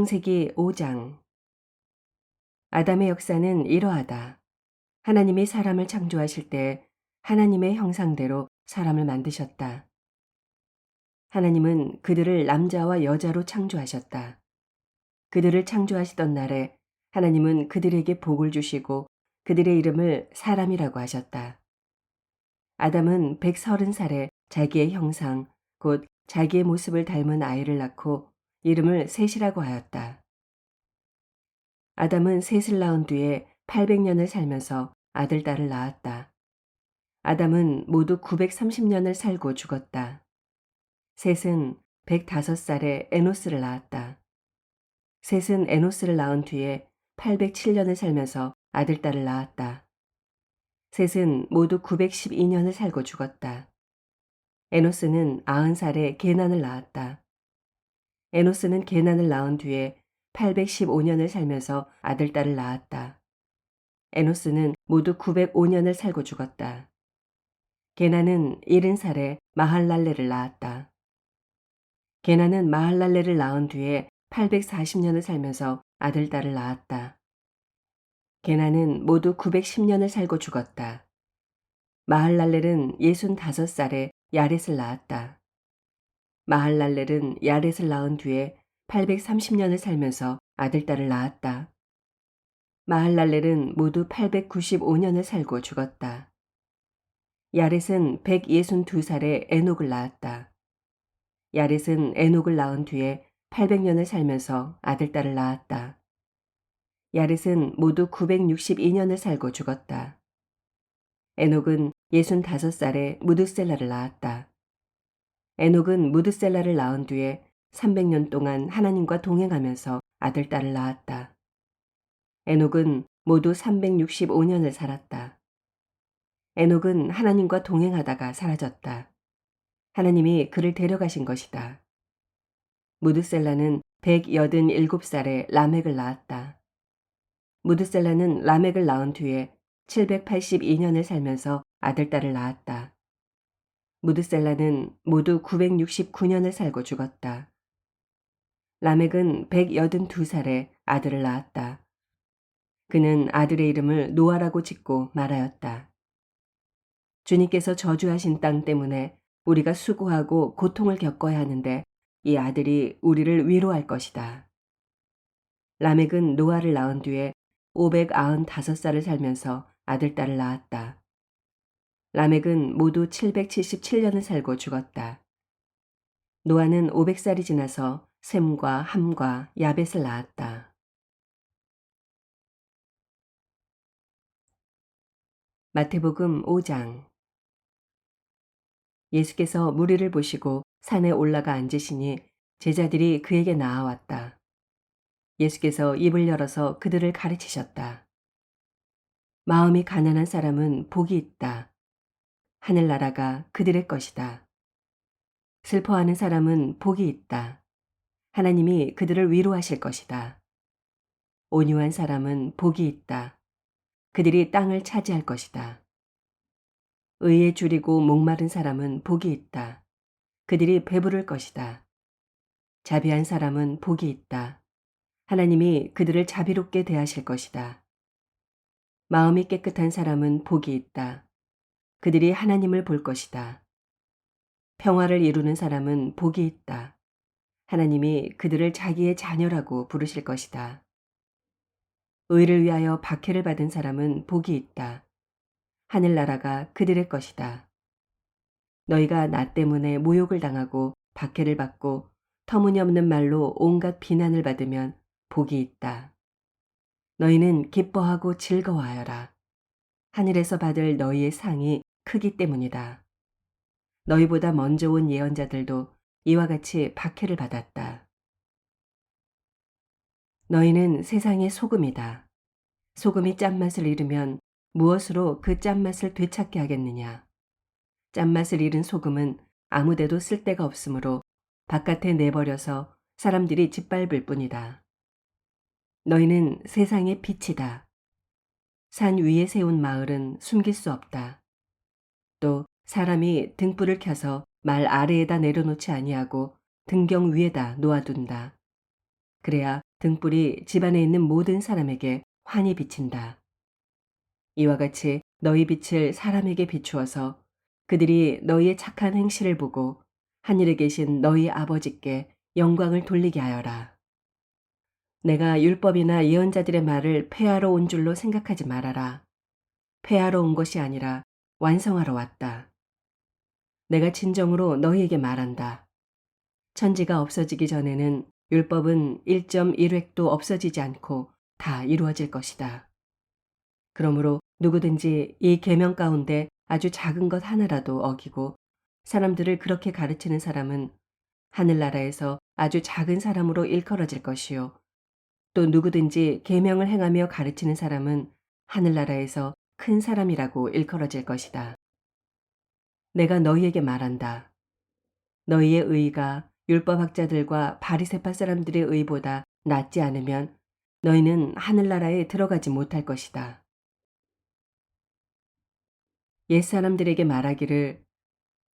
창세기 5장. 아담의 역사는 이러하다. 하나님이 사람을 창조하실 때 하나님의 형상대로 사람을 만드셨다. 하나님은 그들을 남자와 여자로 창조하셨다. 그들을 창조하시던 날에 하나님은 그들에게 복을 주시고 그들의 이름을 사람이라고 하셨다. 아담은 130살에 자기의 형상, 곧 자기의 모습을 닮은 아이를 낳고 이름을 셋이라고 하였다. 아담은 셋을 낳은 뒤에 800년을 살면서 아들, 딸을 낳았다. 아담은 모두 930년을 살고 죽었다. 셋은 105살에 에노스를 낳았다. 셋은 에노스를 낳은 뒤에 807년을 살면서 아들, 딸을 낳았다. 셋은 모두 912년을 살고 죽었다. 에노스는 90살에 게난을 낳았다. 에노스는 게난을 낳은 뒤에 815년을 살면서 아들, 딸을 낳았다. 에노스는 모두 905년을 살고 죽었다. 게나는 70살에 마할랄레를 낳았다. 게나는 마할랄레를 낳은 뒤에 840년을 살면서 아들, 딸을 낳았다. 게나는 모두 910년을 살고 죽었다. 마할랄렐은 65살에 야렛을 낳았다. 마할랄렐은 야렛을 낳은 뒤에 830년을 살면서 아들, 딸을 낳았다. 마할랄렐은 모두 895년을 살고 죽었다. 야렛은 162살에 에녹을 낳았다. 야렛은 에녹을 낳은 뒤에 800년을 살면서 아들, 딸을 낳았다. 야렛은 모두 962년을 살고 죽었다. 에녹은 65살에 무드셀라를 낳았다. 에녹은 무드셀라를 낳은 뒤에 300년 동안 하나님과 동행하면서 아들, 딸을 낳았다. 에녹은 모두 365년을 살았다. 에녹은 하나님과 동행하다가 사라졌다. 하나님이 그를 데려가신 것이다. 무드셀라는 187살에 라멕을 낳았다. 무드셀라는 라멕을 낳은 뒤에 782년을 살면서 아들, 딸을 낳았다. 무드셀라는 모두 969년을 살고 죽었다. 라멕은 182살에 아들을 낳았다. 그는 아들의 이름을 노아라고 짓고 말하였다. 주님께서 저주하신 땅 때문에 우리가 수고하고 고통을 겪어야 하는데 이 아들이 우리를 위로할 것이다. 라멕은 노아를 낳은 뒤에 595살을 살면서 아들, 딸을 낳았다. 라멕은 모두 777년을 살고 죽었다. 노아는 500살이 지나서 셈과 함과 야벳을 낳았다. 마태복음 5장. 예수께서 무리를 보시고 산에 올라가 앉으시니 제자들이 그에게 나아왔다. 예수께서 입을 열어서 그들을 가르치셨다. 마음이 가난한 사람은 복이 있다. 하늘나라가 그들의 것이다. 슬퍼하는 사람은 복이 있다. 하나님이 그들을 위로하실 것이다. 온유한 사람은 복이 있다. 그들이 땅을 차지할 것이다. 의에 줄이고 목마른 사람은 복이 있다. 그들이 배부를 것이다. 자비한 사람은 복이 있다. 하나님이 그들을 자비롭게 대하실 것이다. 마음이 깨끗한 사람은 복이 있다. 그들이 하나님을 볼 것이다. 평화를 이루는 사람은 복이 있다. 하나님이 그들을 자기의 자녀라고 부르실 것이다. 의를 위하여 박해를 받은 사람은 복이 있다. 하늘나라가 그들의 것이다. 너희가 나 때문에 모욕을 당하고 박해를 받고 터무니없는 말로 온갖 비난을 받으면 복이 있다. 너희는 기뻐하고 즐거워하여라. 하늘에서 받을 너희의 상이 크기 때문이다. 너희보다 먼저 온 예언자들도 이와 같이 박해를 받았다. 너희는 세상의 소금이다. 소금이 짠맛을 잃으면 무엇으로 그 짠맛을 되찾게 하겠느냐. 짠맛을 잃은 소금은 아무데도 쓸데가 없으므로 바깥에 내버려서 사람들이 짓밟을 뿐이다. 너희는 세상의 빛이다. 산 위에 세운 마을은 숨길 수 없다. 또 사람이 등불을 켜서 말 아래에다 내려놓지 아니하고 등경 위에다 놓아둔다. 그래야 등불이 집안에 있는 모든 사람에게 환히 비친다. 이와 같이 너희 빛을 사람에게 비추어서 그들이 너희의 착한 행실을 보고 하늘에 계신 너희 아버지께 영광을 돌리게 하여라. 내가 율법이나 예언자들의 말을 폐하러 온 줄로 생각하지 말아라. 폐하러 온 것이 아니라 완성하러 왔다. 내가 진정으로 너희에게 말한다. 천지가 없어지기 전에는 율법은 1.1획도 없어지지 않고 다 이루어질 것이다. 그러므로 누구든지 이 계명 가운데 아주 작은 것 하나라도 어기고 사람들을 그렇게 가르치는 사람은 하늘나라에서 아주 작은 사람으로 일컬어질 것이요. 또 누구든지 계명을 행하며 가르치는 사람은 하늘나라에서 큰 사람이라고 일컬어질 것이다. 내가 너희에게 말한다. 너희의 의가 율법학자들과 바리새파 사람들의 의보다 낫지 않으면 너희는 하늘나라에 들어가지 못할 것이다. 옛사람들에게 말하기를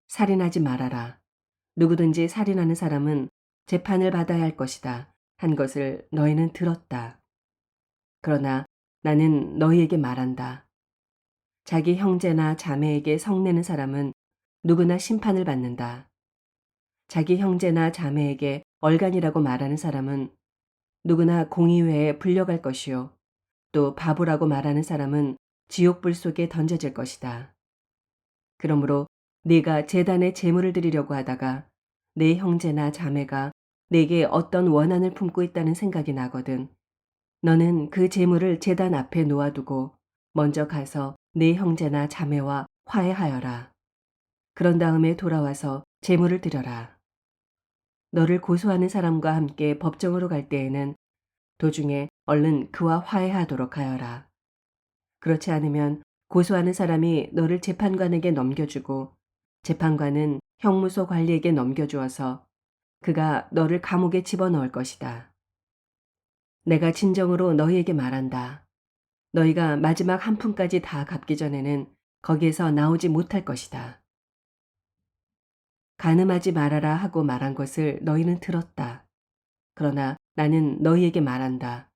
살인하지 말아라. 누구든지 살인하는 사람은 재판을 받아야 할 것이다. 한 것을 너희는 들었다. 그러나 나는 너희에게 말한다. 자기 형제나 자매에게 성내는 사람은 누구나 심판을 받는다. 자기 형제나 자매에게 얼간이라고 말하는 사람은 누구나 공의회에 불려갈 것이요. 또 바보라고 말하는 사람은 지옥불 속에 던져질 것이다. 그러므로 네가 제단에 제물을 드리려고 하다가 내 형제나 자매가 내게 어떤 원한을 품고 있다는 생각이 나거든 너는 그 제물을 제단 앞에 놓아두고 먼저 가서 네 형제나 자매와 화해하여라. 그런 다음에 돌아와서 제물을 드려라. 너를 고소하는 사람과 함께 법정으로 갈 때에는 도중에 얼른 그와 화해하도록 하여라. 그렇지 않으면 고소하는 사람이 너를 재판관에게 넘겨주고 재판관은 형무소 관리에게 넘겨주어서 그가 너를 감옥에 집어넣을 것이다. 내가 진정으로 너희에게 말한다. 너희가 마지막 한 푼까지 다 갚기 전에는 거기에서 나오지 못할 것이다. 간음하지 말아라 하고 말한 것을 너희는 들었다. 그러나 나는 너희에게 말한다.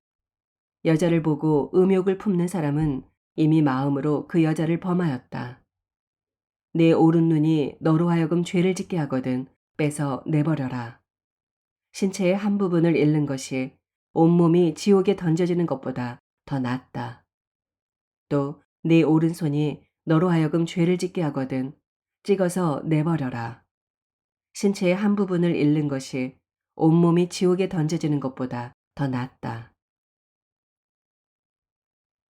여자를 보고 음욕을 품는 사람은 이미 마음으로 그 여자를 범하였다. 내 오른 눈이 너로 하여금 죄를 짓게 하거든 빼서 내버려라. 신체의 한 부분을 잃는 것이 온몸이 지옥에 던져지는 것보다 더 낫다. 또 네 오른손이 너로 하여금 죄를 짓게 하거든 찍어서 내버려라. 신체의 한 부분을 잃는 것이 온몸이 지옥에 던져지는 것보다 더 낫다.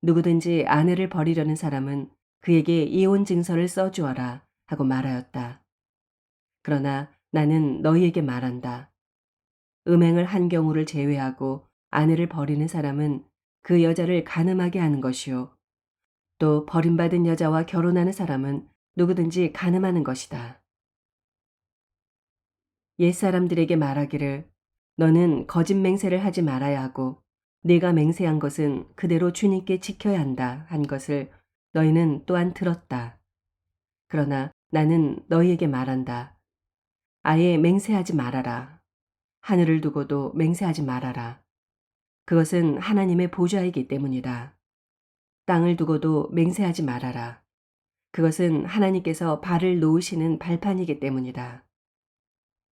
누구든지 아내를 버리려는 사람은 그에게 이혼 증서를 써주어라 하고 말하였다. 그러나 나는 너희에게 말한다. 음행을 한 경우를 제외하고 아내를 버리는 사람은 그 여자를 간음하게 하는 것이요. 또 버림받은 여자와 결혼하는 사람은 누구든지 간음하는 것이다. 옛사람들에게 말하기를 너는 거짓 맹세를 하지 말아야 하고 네가 맹세한 것은 그대로 주님께 지켜야 한다 한 것을 너희는 또한 들었다. 그러나 나는 너희에게 말한다. 아예 맹세하지 말아라. 하늘을 두고도 맹세하지 말아라. 그것은 하나님의 보좌이기 때문이다. 땅을 두고도 맹세하지 말아라. 그것은 하나님께서 발을 놓으시는 발판이기 때문이다.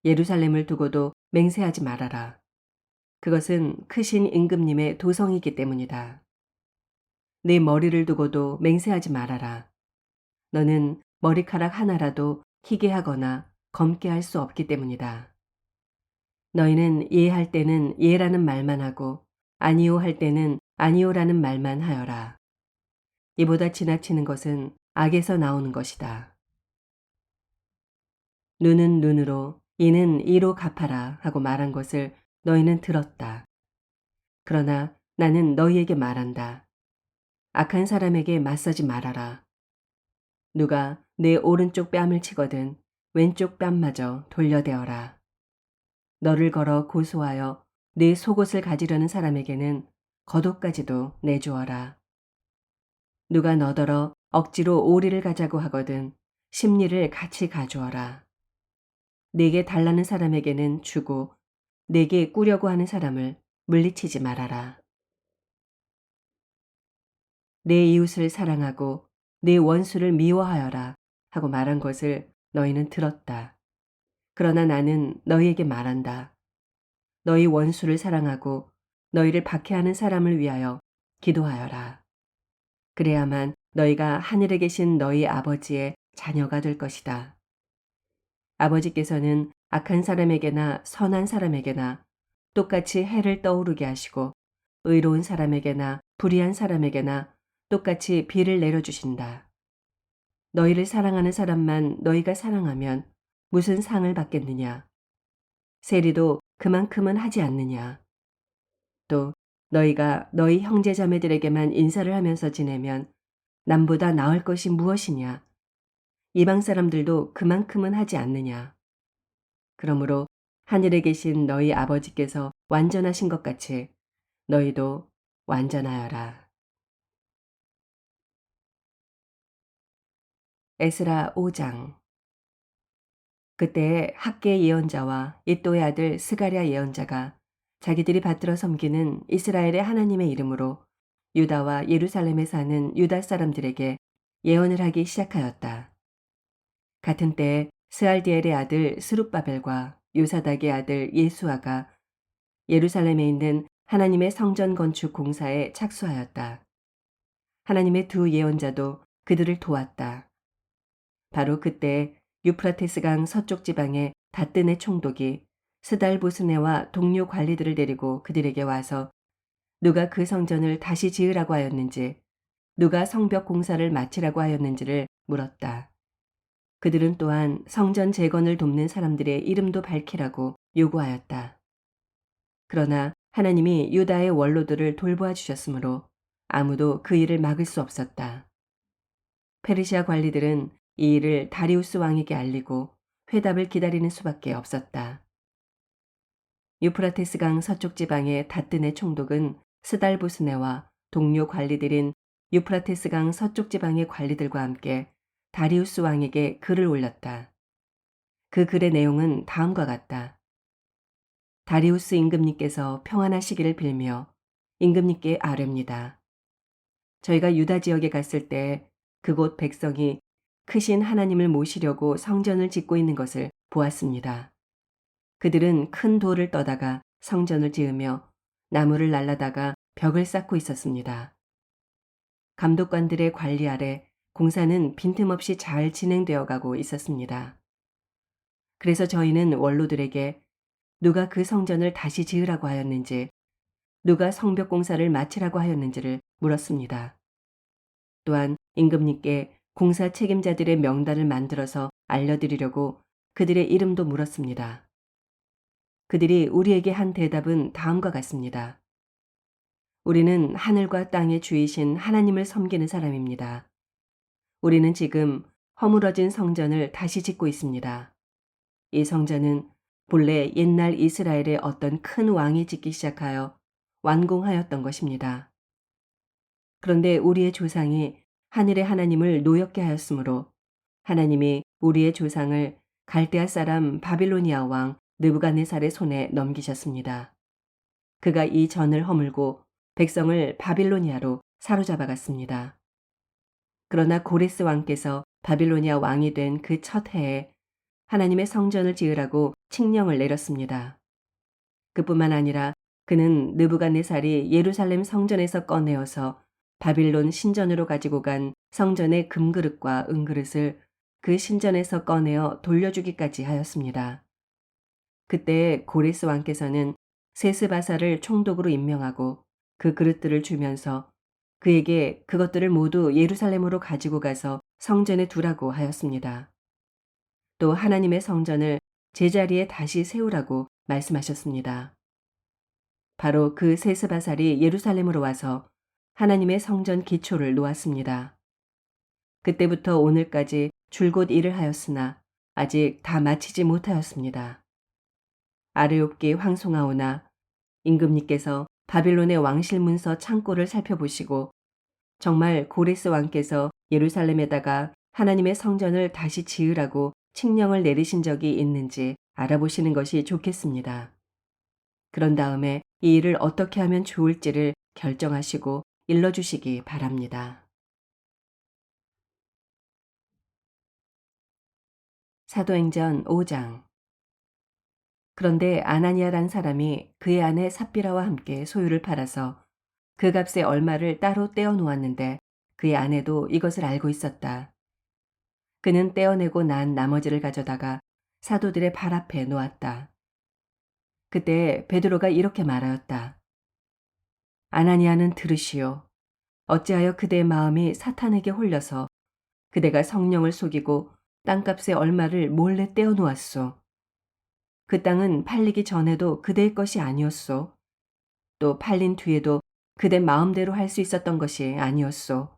예루살렘을 두고도 맹세하지 말아라. 그것은 크신 임금님의 도성이기 때문이다. 내 머리를 두고도 맹세하지 말아라. 너는 머리카락 하나라도 희게 하거나 검게 할 수 없기 때문이다. 너희는 예할 때는 예라는 말만 하고 아니요 할 때는 아니요라는 말만 하여라. 이보다 지나치는 것은 악에서 나오는 것이다. 눈은 눈으로 이는 이로 갚아라 하고 말한 것을 너희는 들었다. 그러나 나는 너희에게 말한다. 악한 사람에게 맞서지 말아라. 누가 내 오른쪽 뺨을 치거든 왼쪽 뺨마저 돌려대어라. 너를 걸어 고소하여 내 속옷을 가지려는 사람에게는 겉옷까지도 내주어라. 누가 너더러 억지로 오리를 가자고 하거든 심리를 같이 가주어라. 내게 달라는 사람에게는 주고 내게 꾸려고 하는 사람을 물리치지 말아라. 내 이웃을 사랑하고 내 원수를 미워하여라 하고 말한 것을 너희는 들었다. 그러나 나는 너희에게 말한다. 너희 원수를 사랑하고 너희를 박해하는 사람을 위하여 기도하여라. 그래야만 너희가 하늘에 계신 너희 아버지의 자녀가 될 것이다. 아버지께서는 악한 사람에게나 선한 사람에게나 똑같이 해를 떠오르게 하시고 의로운 사람에게나 불의한 사람에게나 똑같이 비를 내려주신다. 너희를 사랑하는 사람만 너희가 사랑하면 무슨 상을 받겠느냐? 세리도 그만큼은 하지 않느냐? 또 너희가 너희 형제 자매들에게만 인사를 하면서 지내면 남보다 나을 것이 무엇이냐? 이방 사람들도 그만큼은 하지 않느냐? 그러므로 하늘에 계신 너희 아버지께서 완전하신 것 같이 너희도 완전하여라. 에스라 5장. 그때 학계 예언자와 이또의 아들 스가랴 예언자가 자기들이 받들어 섬기는 이스라엘의 하나님의 이름으로 유다와 예루살렘에 사는 유다 사람들에게 예언을 하기 시작하였다. 같은 때에 스알디엘의 아들 스룹바벨과 요사닥의 아들 예수아가 예루살렘에 있는 하나님의 성전 건축 공사에 착수하였다. 하나님의 두 예언자도 그들을 도왔다. 바로 그때 유프라테스강 서쪽 지방의 다뜨네 총독이 스달보스네와 동료 관리들을 데리고 그들에게 와서 누가 그 성전을 다시 지으라고 하였는지, 누가 성벽 공사를 마치라고 하였는지를 물었다. 그들은 또한 성전 재건을 돕는 사람들의 이름도 밝히라고 요구하였다. 그러나 하나님이 유다의 원로들을 돌보아 주셨으므로 아무도 그 일을 막을 수 없었다. 페르시아 관리들은 이 일을 다리우스 왕에게 알리고 회답을 기다리는 수밖에 없었다. 유프라테스강 서쪽 지방의 다뜨네 총독은 스달보스네와 동료 관리들인 유프라테스강 서쪽 지방의 관리들과 함께 다리우스 왕에게 글을 올렸다. 그 글의 내용은 다음과 같다. 다리우스 임금님께서 평안하시기를 빌며 임금님께 아뢰입니다. 저희가 유다 지역에 갔을 때 그곳 백성이 크신 하나님을 모시려고 성전을 짓고 있는 것을 보았습니다. 그들은 큰 돌을 떠다가 성전을 지으며 나무를 날라다가 벽을 쌓고 있었습니다. 감독관들의 관리 아래 공사는 빈틈없이 잘 진행되어 가고 있었습니다. 그래서 저희는 원로들에게 누가 그 성전을 다시 지으라고 하였는지, 누가 성벽 공사를 마치라고 하였는지를 물었습니다. 또한 임금님께 공사 책임자들의 명단을 만들어서 알려드리려고 그들의 이름도 물었습니다. 그들이 우리에게 한 대답은 다음과 같습니다. 우리는 하늘과 땅의 주이신 하나님을 섬기는 사람입니다. 우리는 지금 허물어진 성전을 다시 짓고 있습니다. 이 성전은 본래 옛날 이스라엘의 어떤 큰 왕이 짓기 시작하여 완공하였던 것입니다. 그런데 우리의 조상이 하늘의 하나님을 노엽게 하였으므로 하나님이 우리의 조상을 갈대아 사람 바빌로니아 왕 느부갓네살의 손에 넘기셨습니다. 그가 이 전을 허물고 백성을 바빌로니아로 사로잡아 갔습니다. 그러나 고레스 왕께서 바빌로니아 왕이 된 그 첫 해에 하나님의 성전을 지으라고 칙령을 내렸습니다. 그뿐만 아니라 그는 느부갓네살이 예루살렘 성전에서 꺼내어서 바빌론 신전으로 가지고 간 성전의 금그릇과 은그릇을 그 신전에서 꺼내어 돌려주기까지 하였습니다. 그때 고레스 왕께서는 세스바사를 총독으로 임명하고 그 그릇들을 주면서 그에게 그것들을 모두 예루살렘으로 가지고 가서 성전에 두라고 하였습니다. 또 하나님의 성전을 제자리에 다시 세우라고 말씀하셨습니다. 바로 그 세스바살이 예루살렘으로 와서 하나님의 성전 기초를 놓았습니다. 그때부터 오늘까지 줄곧 일을 하였으나 아직 다 마치지 못하였습니다. 아르욕기 황송하오나 임금님께서 바빌론의 왕실 문서 창고를 살펴보시고 정말 고레스 왕께서 예루살렘에다가 하나님의 성전을 다시 지으라고 칙령을 내리신 적이 있는지 알아보시는 것이 좋겠습니다. 그런 다음에 이 일을 어떻게 하면 좋을지를 결정하시고 일러주시기 바랍니다. 사도행전 5장. 그런데 아나니아란 사람이 그의 아내 삽비라와 함께 소유를 팔아서 그 값의 얼마를 따로 떼어 놓았는데 그의 아내도 이것을 알고 있었다. 그는 떼어내고 난 나머지를 가져다가 사도들의 발 앞에 놓았다. 그때 베드로가 이렇게 말하였다. 아나니아는 들으시오. 어찌하여 그대의 마음이 사탄에게 홀려서 그대가 성령을 속이고 땅값의 얼마를 몰래 떼어 놓았소. 그 땅은 팔리기 전에도 그대의 것이 아니었소. 또 팔린 뒤에도 그대 마음대로 할 수 있었던 것이 아니었소.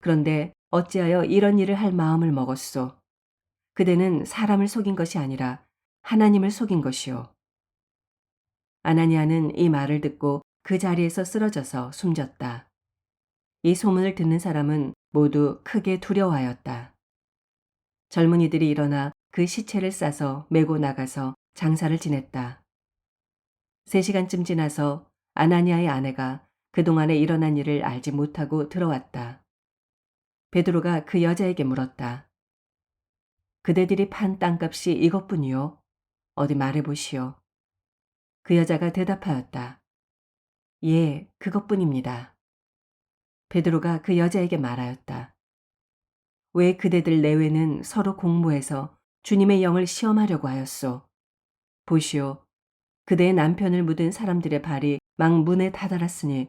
그런데 어찌하여 이런 일을 할 마음을 먹었소. 그대는 사람을 속인 것이 아니라 하나님을 속인 것이오. 아나니아는 이 말을 듣고 그 자리에서 쓰러져서 숨졌다. 이 소문을 듣는 사람은 모두 크게 두려워하였다. 젊은이들이 일어나 그 시체를 싸서 메고 나가서 장사를 지냈다. 3시간쯤 지나서 아나니아의 아내가 그동안에 일어난 일을 알지 못하고 들어왔다. 베드로가 그 여자에게 물었다. 그대들이 판 땅값이 이것뿐이요. 어디 말해보시오. 그 여자가 대답하였다. 예, 그것뿐입니다. 베드로가 그 여자에게 말하였다. 왜 그대들 내외는 서로 공모해서 주님의 영을 시험하려고 하였소? 보시오. 그대의 남편을 묻은 사람들의 발이 막 문에 다다랐으니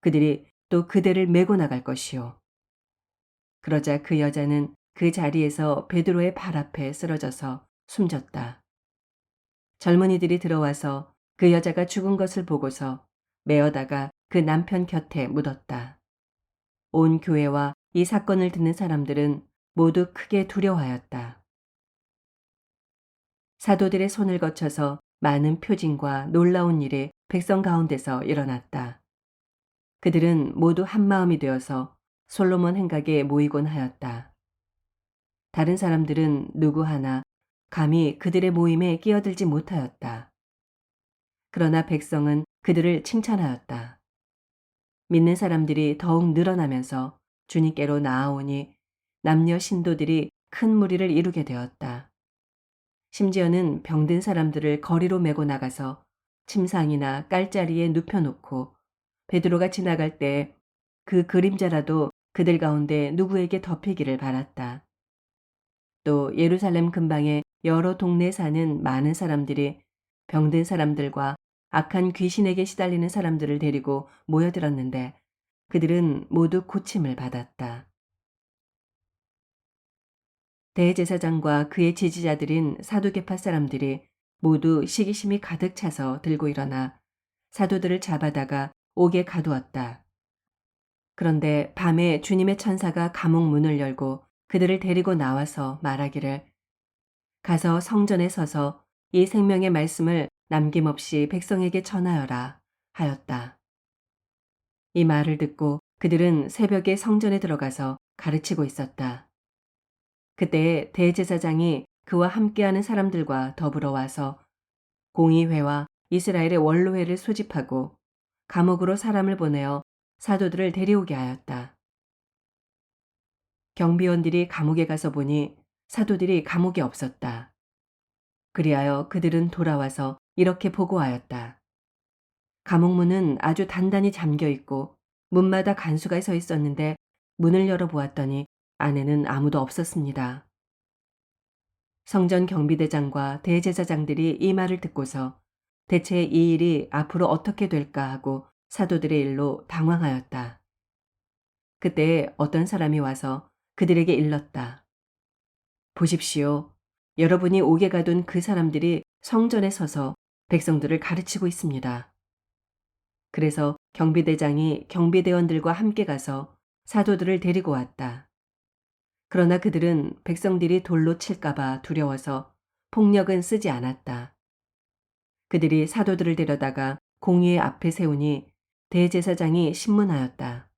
그들이 또 그대를 메고 나갈 것이오. 그러자 그 여자는 그 자리에서 베드로의 발 앞에 쓰러져서 숨졌다. 젊은이들이 들어와서 그 여자가 죽은 것을 보고서 메어다가 그 남편 곁에 묻었다. 온 교회와 이 사건을 듣는 사람들은 모두 크게 두려워하였다. 사도들의 손을 거쳐서 많은 표징과 놀라운 일이 백성 가운데서 일어났다. 그들은 모두 한마음이 되어서 솔로몬 행각에 모이곤 하였다. 다른 사람들은 누구 하나 감히 그들의 모임에 끼어들지 못하였다. 그러나 백성은 그들을 칭찬하였다. 믿는 사람들이 더욱 늘어나면서 주님께로 나아오니 남녀 신도들이 큰 무리를 이루게 되었다. 심지어는 병든 사람들을 거리로 메고 나가서 침상이나 깔자리에 눕혀놓고 베드로가 지나갈 때 그 그림자라도 그들 가운데 누구에게 덮이기를 바랐다. 또 예루살렘 근방의 여러 동네에 사는 많은 사람들이 병든 사람들과 악한 귀신에게 시달리는 사람들을 데리고 모여들었는데 그들은 모두 고침을 받았다. 대제사장과 그의 지지자들인 사두개파 사람들이 모두 시기심이 가득 차서 들고 일어나 사도들을 잡아다가 옥에 가두었다. 그런데 밤에 주님의 천사가 감옥 문을 열고 그들을 데리고 나와서 말하기를 가서 성전에 서서 이 생명의 말씀을 남김없이 백성에게 전하여라 하였다. 이 말을 듣고 그들은 새벽에 성전에 들어가서 가르치고 있었다. 그때 대제사장이 그와 함께하는 사람들과 더불어 와서 공의회와 이스라엘의 원로회를 소집하고 감옥으로 사람을 보내어 사도들을 데려오게 하였다. 경비원들이 감옥에 가서 보니 사도들이 감옥에 없었다. 그리하여 그들은 돌아와서 이렇게 보고하였다. 감옥 문은 아주 단단히 잠겨 있고 문마다 간수가 서 있었는데 문을 열어보았더니 안에는 아무도 없었습니다. 성전 경비대장과 대제사장들이 이 말을 듣고서 대체 이 일이 앞으로 어떻게 될까 하고 사도들의 일로 당황하였다. 그때 어떤 사람이 와서 그들에게 일렀다. 보십시오. 여러분이 옥에 가둔 그 사람들이 성전에 서서 백성들을 가르치고 있습니다. 그래서 경비대장이 경비대원들과 함께 가서 사도들을 데리고 왔다. 그러나 그들은 백성들이 돌로 칠까봐 두려워서 폭력은 쓰지 않았다. 그들이 사도들을 데려다가 공의회 앞에 세우니 대제사장이 신문하였다.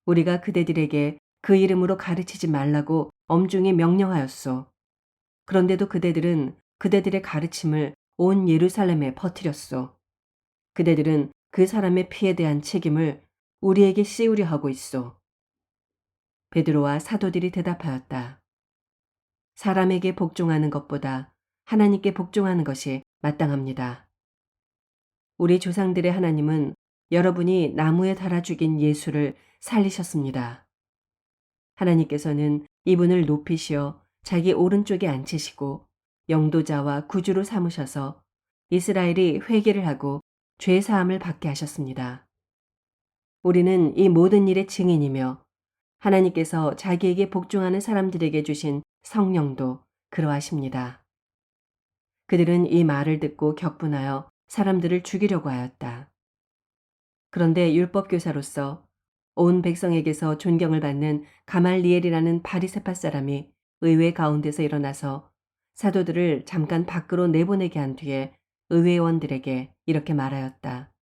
우리가 그대들에게 그 이름으로 가르치지 말라고 엄중히 명령하였소. 그런데도 그대들은 그대들의 가르침을 온 예루살렘에 퍼뜨렸소. 그대들은 그 사람의 피에 대한 책임을 우리에게 씌우려 하고 있소. 베드로와 사도들이 대답하였다. 사람에게 복종하는 것보다 하나님께 복종하는 것이 마땅합니다. 우리 조상들의 하나님은 여러분이 나무에 달아 죽인 예수를 살리셨습니다. 하나님께서는 이분을 높이시어 자기 오른쪽에 앉히시고 영도자와 구주로 삼으셔서 이스라엘이 회개를 하고 죄 사함을 받게 하셨습니다. 우리는 이 모든 일의 증인이며 하나님께서 자기에게 복종하는 사람들에게 주신 성령도 그러하십니다. 그들은 이 말을 듣고 격분하여 사람들을 죽이려고 하였다. 그런데 율법교사로서 온 백성에게서 존경을 받는 가말리엘이라는 바리새파 사람이 의회 가운데서 일어나서 사도들을 잠깐 밖으로 내보내게 한 뒤에 의회원들에게 이렇게 말하였다.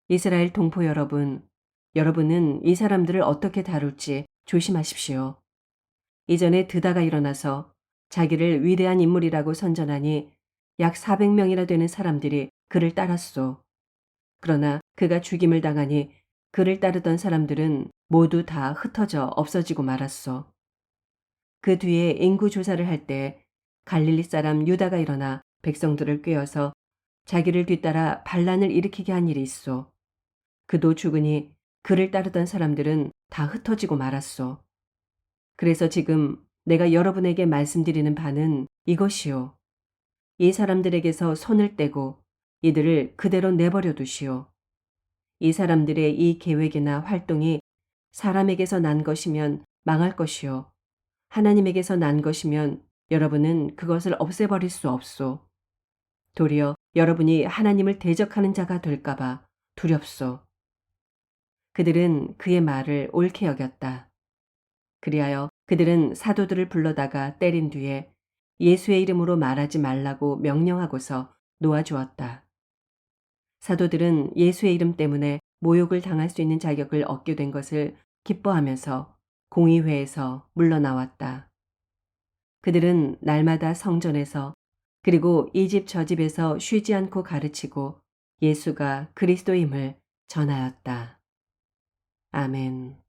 이스라엘 동포 여러분, 여러분은 이 사람들을 어떻게 다룰지 조심하십시오. 이전에 드다가 일어나서 자기를 위대한 인물이라고 선전하니 약 400명이나 되는 사람들이 그를 따랐소. 그러나 그가 죽임을 당하니 그를 따르던 사람들은 모두 다 흩어져 없어지고 말았소. 그 뒤에 인구 조사를 할 때 갈릴리 사람 유다가 일어나 백성들을 꾀어서 자기를 뒤따라 반란을 일으키게 한 일이 있소. 그도 죽으니 그를 따르던 사람들은 다 흩어지고 말았소. 그래서 지금 내가 여러분에게 말씀드리는 바는 이것이요. 이 사람들에게서 손을 떼고 이들을 그대로 내버려 두시오. 이 사람들의 이 계획이나 활동이 사람에게서 난 것이면 망할 것이요. 하나님에게서 난 것이면 여러분은 그것을 없애버릴 수 없소. 도리어 여러분이 하나님을 대적하는 자가 될까봐 두렵소. 그들은 그의 말을 옳게 여겼다. 그리하여 그들은 사도들을 불러다가 때린 뒤에 예수의 이름으로 말하지 말라고 명령하고서 놓아주었다. 사도들은 예수의 이름 때문에 모욕을 당할 수 있는 자격을 얻게 된 것을 기뻐하면서 공의회에서 물러나왔다. 그들은 날마다 성전에서 그리고 이 집 저 집에서 쉬지 않고 가르치고 예수가 그리스도임을 전하였다. 아멘.